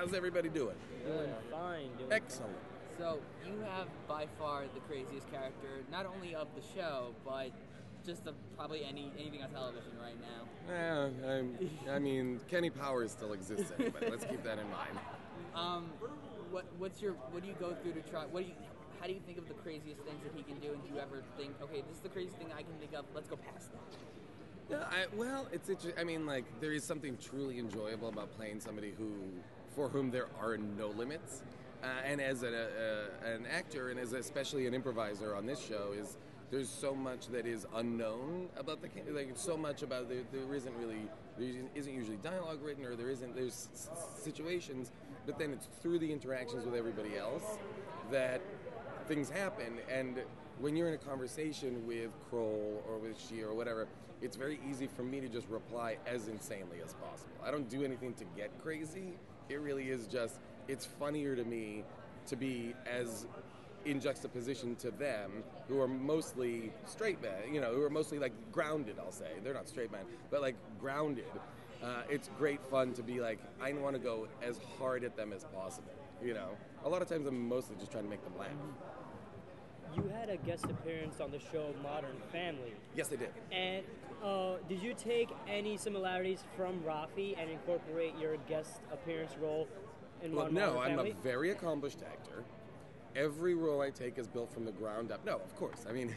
How's everybody doing? Doing fine. Excellent. So you have by far the craziest character, not only of the show, but just of probably anything on television right now. I mean, Kenny Powers still exists anyway. Let's keep that in mind. What do you go through to try? How do you think of the craziest things that he can do? And do you ever think, okay, this is the craziest thing I can think of. Let's go past that. Well, it's interesting. I mean, like, there is something truly enjoyable about playing somebody for whom there are no limits. And as an actor, and as especially an improviser on this show, there's so much that is unknown about so much about there isn't usually dialogue written, or there's situations, but then it's through the interactions with everybody else that things happen. And when you're in a conversation with Kroll or with Shea or whatever, it's very easy for me to just reply as insanely as possible. I don't do anything to get crazy. It really is just, it's funnier to me to be as in juxtaposition to them, who are mostly straight men, who are mostly like grounded, I'll say. They're not straight men, but like grounded. It's great fun to be like, I want to go as hard at them as possible, A lot of times I'm mostly just trying to make them laugh. You had a guest appearance on the show Modern Family. Yes, I did. And did you take any similarities from Rafi and incorporate your guest appearance role in Modern Family? No, I'm a very accomplished actor. Every role I take is built from the ground up. No, of course. I mean,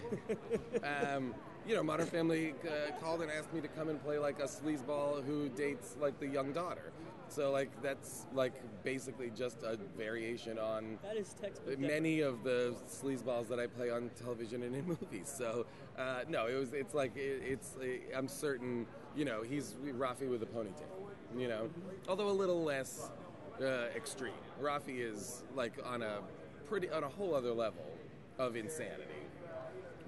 Modern Family called and asked me to come and play like a sleazeball who dates like the young daughter. So like that's like basically just a variation on that is textbook many of the sleazeballs that I play on television and in movies. So no, I'm certain, he's Rafi with a ponytail, although a little less extreme. Rafi is like on a whole other level of insanity,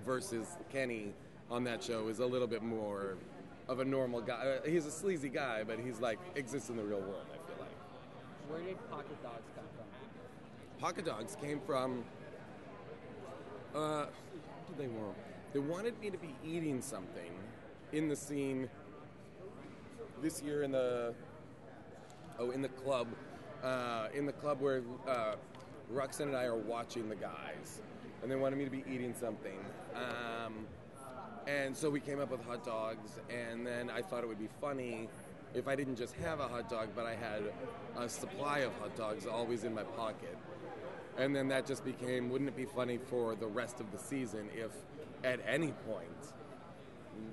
versus Kenny on that show is a little bit more of a normal guy. He's a sleazy guy, but he's like exists in the real world, I feel like. Where did Pocket Dogs come from? Pocket Dogs came from what did they want? They wanted me to be eating something in the scene this year in the club where Roxanne and I are watching the guys, and they wanted me to be eating something. And so we came up with hot dogs, and then I thought it would be funny if I didn't just have a hot dog, but I had a supply of hot dogs always in my pocket. And then that just became, wouldn't it be funny for the rest of the season if at any point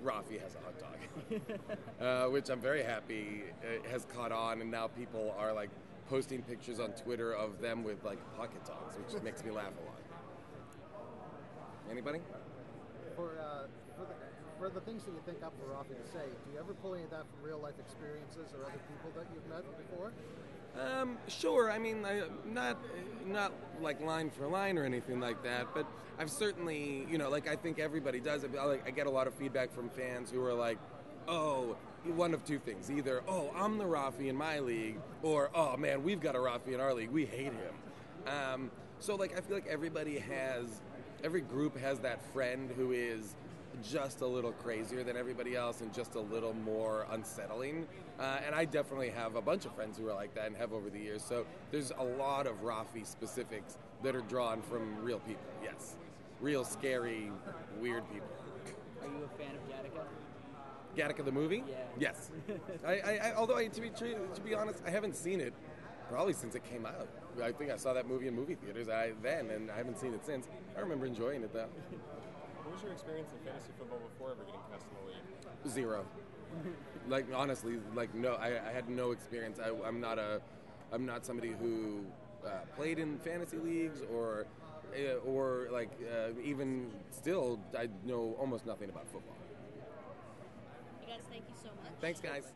Rafi has a hot dog? Which I'm very happy has caught on, and now people are like posting pictures on Twitter of them with like pocket dogs, which makes me laugh a lot. Anybody? For the things that you think up for Rafi to say, do you ever pull any of that from real life experiences or other people that you've met before? Sure. I mean, not like line for line or anything like that, but I've certainly, I think everybody does. I get a lot of feedback from fans who are like, oh, one of two things. Either, oh, I'm the Rafi in my league, or, oh, man, we've got a Rafi in our league. We hate him. So, I feel like every group has that friend who is just a little crazier than everybody else and just a little more unsettling. And I definitely have a bunch of friends who are like that and have over the years. So there's a lot of Rafi specifics that are drawn from real people, yes. Real scary, weird people. Are you a fan of Gattaca? Gattaca the movie? Yeah. Yes. Although to be honest, I haven't seen it probably since it came out. I think I saw that movie in movie theaters then, and I haven't seen it since. I remember enjoying it though. What was your experience in fantasy football before ever getting cast in the league? Zero. Honestly, no. I had no experience. I'm not somebody who played in fantasy leagues or even still. I know almost nothing about football. You guys, thank you so much. Thanks, guys.